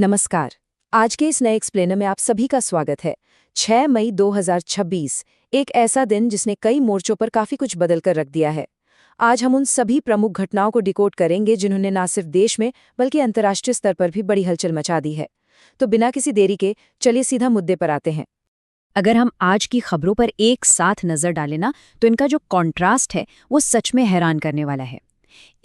नमस्कार। आज के इस नए एक्सप्लेनर में आप सभी का स्वागत है। 6 मई 2026 एक ऐसा दिन जिसने कई मोर्चों पर काफी कुछ बदल कर रख दिया है। आज हम उन सभी प्रमुख घटनाओं को डिकोड करेंगे जिन्होंने न सिर्फ देश में बल्कि अंतर्राष्ट्रीय स्तर पर भी बड़ी हलचल मचा दी है। तो बिना किसी देरी के चलिए सीधा मुद्दे पर आते हैं। अगर हम आज की खबरों पर एक साथ नजर डालें ना, तो इनका जो कॉन्ट्रास्ट है वो सच में हैरान करने वाला है।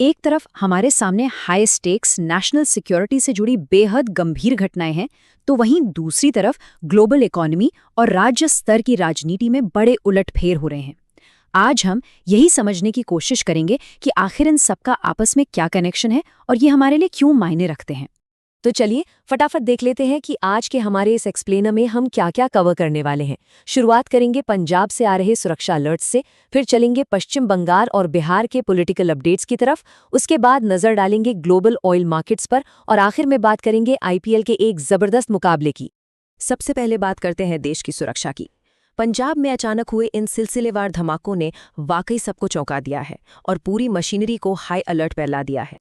एक तरफ हमारे सामने हाई स्टेक्स नेशनल सिक्योरिटी से जुड़ी बेहद गंभीर घटनाएं हैं, तो वहीं दूसरी तरफ ग्लोबल इकोनॉमी और राज्य स्तर की राजनीति में बड़े उलटफेर हो रहे हैं। आज हम यही समझने की कोशिश करेंगे कि आखिर इन सबका आपस में क्या कनेक्शन है और ये हमारे लिए क्यों मायने रखते हैं। तो चलिए फटाफट देख लेते हैं कि आज के हमारे इस एक्सप्लेनर में हम क्या क्या कवर करने वाले हैं। शुरुआत करेंगे पंजाब से आ रहे सुरक्षा अलर्ट्स से, फिर चलेंगे पश्चिम बंगाल और बिहार के पॉलिटिकल अपडेट्स की तरफ, उसके बाद नजर डालेंगे ग्लोबल ऑयल मार्केट्स पर और आखिर में बात करेंगे आईपीएल के एक जबरदस्त मुकाबले की। सबसे पहले बात करते हैं देश की सुरक्षा की। पंजाब में अचानक हुए इन सिलसिलेवार धमाकों ने वाकई सबको चौंका दिया है और पूरी मशीनरी को हाई अलर्ट पर ला दिया है।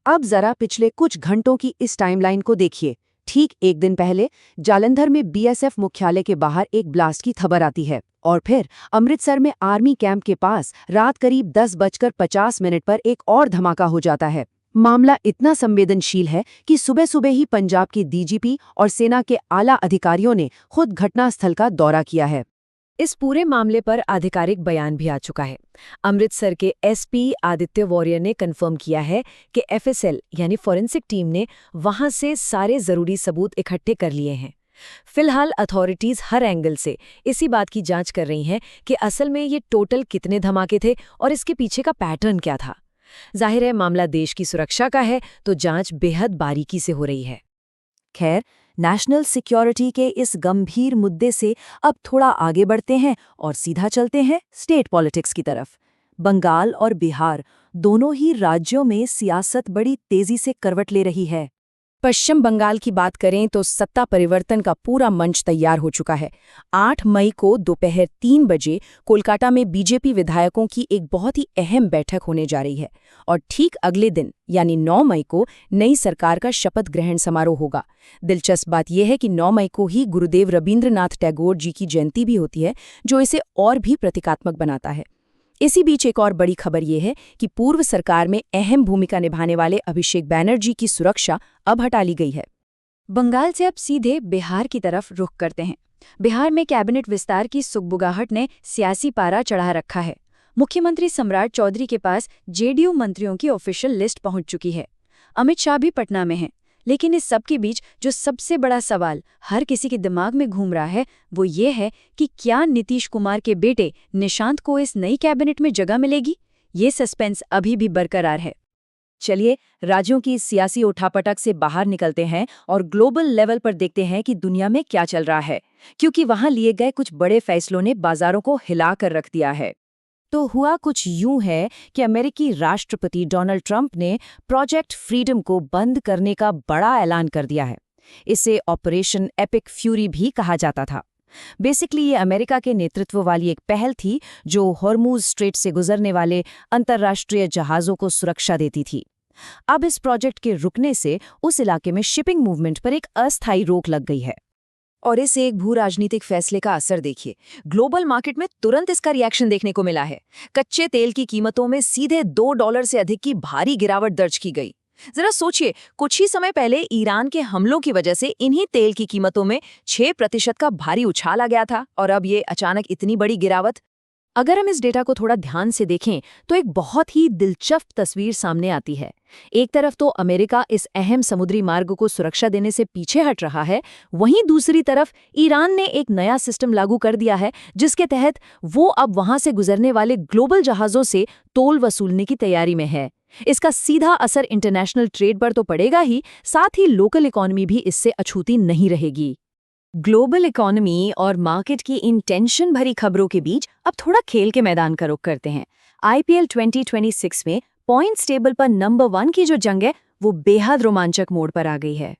अब जरा पिछले कुछ घंटों की इस टाइमलाइन को देखिए। ठीक एक दिन पहले जालंधर में बीएसएफ मुख्यालय के बाहर एक ब्लास्ट की खबर आती है और फिर अमृतसर में आर्मी कैंप के पास रात करीब 10:50 पर एक और धमाका हो जाता है। मामला इतना संवेदनशील है कि सुबह सुबह ही पंजाब के डीजीपी और सेना के आला अधिकारियों ने खुद घटनास्थल का दौरा किया है। इस पूरे मामले पर आधिकारिक बयान भी आ चुका है। अमृतसर के एसपी आदित्य वॉरियर ने कंफर्म किया है कि एफएसएल यानी फॉरेंसिक टीम ने वहां से सारे जरूरी सबूत इकट्ठे कर लिए हैं। फिलहाल अथॉरिटीज हर एंगल से इसी बात की जांच कर रही हैं कि असल में ये टोटल कितने धमाके थे और इसके पीछे का पैटर्न क्या था। जाहिर है मामला देश की सुरक्षा का है, तो जांच बेहद बारीकी से हो रही है। खैर, नेशनल सिक्योरिटी के इस गंभीर मुद्दे से अब थोड़ा आगे बढ़ते हैं और सीधा चलते हैं स्टेट पॉलिटिक्स की तरफ। बंगाल और बिहार दोनों ही राज्यों में सियासत बड़ी तेजी से करवट ले रही है। पश्चिम बंगाल की बात करें तो सत्ता परिवर्तन का पूरा मंच तैयार हो चुका है। 8 मई को दोपहर 3 बजे कोलकाता में बीजेपी विधायकों की एक बहुत ही अहम बैठक होने जा रही है और ठीक अगले दिन यानी 9 मई को नई सरकार का शपथ ग्रहण समारोह होगा। दिलचस्प बात यह है कि 9 मई को ही गुरुदेव रवींद्रनाथ टैगोर जी की जयंती भी होती है, जो इसे और भी प्रतीकात्मक बनाता है। इसी बीच एक और बड़ी खबर यह है कि पूर्व सरकार में अहम भूमिका निभाने वाले अभिषेक बैनर्जी की सुरक्षा अब हटा ली गई है। बंगाल से अब सीधे बिहार की तरफ रुख करते हैं। बिहार में कैबिनेट विस्तार की सुगबुगाहट ने सियासी पारा चढ़ा रखा है। मुख्यमंत्री सम्राट चौधरी के पास जेडीयू मंत्रियों की ऑफिशियल लिस्ट पहुंच चुकी है। अमित शाह भी पटना में हैं। लेकिन इस सब के बीच जो सबसे बड़ा सवाल हर किसी के दिमाग में घूम रहा है वो ये है कि क्या नीतीश कुमार के बेटे निशांत को इस नई कैबिनेट में जगह मिलेगी। ये सस्पेंस अभी भी बरकरार है। चलिए राज्यों की सियासी उठापटक से बाहर निकलते हैं और ग्लोबल लेवल पर देखते हैं कि दुनिया में क्या चल रहा है, क्योंकि वहां लिए गए कुछ बड़े फैसलों ने बाजारों को हिला कर रख दिया है। तो हुआ कुछ यूं है कि अमेरिकी राष्ट्रपति डोनाल्ड ट्रंप ने प्रोजेक्ट फ्रीडम को बंद करने का बड़ा ऐलान कर दिया है। इसे ऑपरेशन एपिक फ्यूरी भी कहा जाता था। बेसिकली ये अमेरिका के नेतृत्व वाली एक पहल थी जो हॉर्मुज स्ट्रेट से गुजरने वाले अंतर्राष्ट्रीय जहाज़ों को सुरक्षा देती थी। अब इस प्रोजेक्ट के रुकने से उस इलाके में शिपिंग मूवमेंट पर एक अस्थायी रोक लग गई है। और इस एक भू राजनीतिक फैसले का असर देखिए। ग्लोबल मार्केट में तुरंत इसका रिएक्शन देखने को मिला है। कच्चे तेल की कीमतों में सीधे $2 से अधिक की भारी गिरावट दर्ज की गई। जरा सोचिए, कुछ ही समय पहले ईरान के हमलों की वजह से इन्हीं तेल की कीमतों में 6% का भारी उछाल आ गया था और अब ये अचानक इतनी बड़ी गिरावट। अगर हम इस डेटा को थोड़ा ध्यान से देखें तो एक बहुत ही दिलचस्प तस्वीर सामने आती है। एक तरफ तो अमेरिका इस अहम समुद्री मार्ग को सुरक्षा देने से पीछे हट रहा है, वहीं दूसरी तरफ ईरान ने एक नया सिस्टम लागू कर दिया है जिसके तहत वो अब वहां से गुजरने वाले ग्लोबल जहाज़ों से टोल वसूलने की तैयारी में है। इसका सीधा असर इंटरनेशनल ट्रेड पर तो पड़ेगा ही, साथ ही लोकल इकोनॉमी भी इससे अछूती नहीं रहेगी। ग्लोबल इकोनॉमी और मार्केट की इन टेंशन भरी खबरों के बीच अब थोड़ा खेल के मैदान का रुख करते हैं। आईपीएल 2026 में पॉइंट्स टेबल पर नंबर 1 की जो जंग है वो बेहद रोमांचक मोड़ पर आ गई है।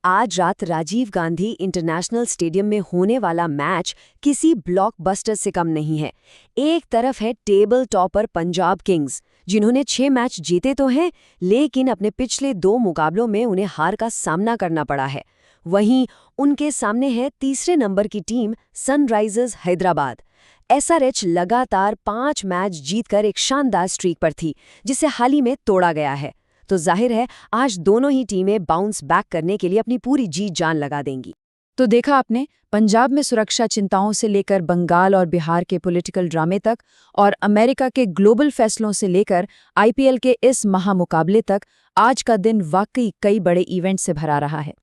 आज रात राजीव गांधी इंटरनेशनल स्टेडियम में होने वाला मैच किसी ब्लॉकबस्टर से कम नहीं है। एक तरफ है टेबल टॉपर पंजाब किंग्स जिन्होंने 6 मैच जीते तो हैं, लेकिन अपने पिछले 2 मुकाबलों में उन्हें हार का सामना करना पड़ा है। वहीं उनके सामने है तीसरे नंबर की टीम सनराइजर्स हैदराबाद। एसआरएच लगातार 5 मैच जीतकर एक शानदार स्ट्रीक पर थी, जिसे हाल ही में तोड़ा गया है। तो जाहिर है आज दोनों ही टीमें बाउंस बैक करने के लिए अपनी पूरी जी जान लगा देंगी। तो देखा आपने, पंजाब में सुरक्षा चिंताओं से लेकर बंगाल और बिहार के पॉलिटिकल ड्रामे तक और अमेरिका के ग्लोबल फैसलों से लेकर आईपीएल के इस महामुकाबले तक, आज का दिन वाकई कई बड़े इवेंट से भरा रहा है।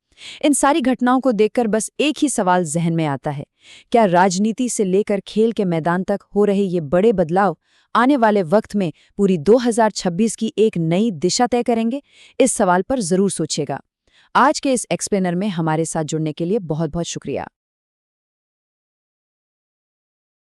इन सारी घटनाओं को देखकर बस एक ही सवाल जहन में आता है, क्या राजनीति से लेकर खेल के मैदान तक हो रहे ये बड़े बदलाव आने वाले वक्त में पूरी 2026 की एक नई दिशा तय करेंगे? इस सवाल पर जरूर सोचिएगा। आज के इस एक्सप्लेनर में हमारे साथ जुड़ने के लिए बहुत बहुत शुक्रिया।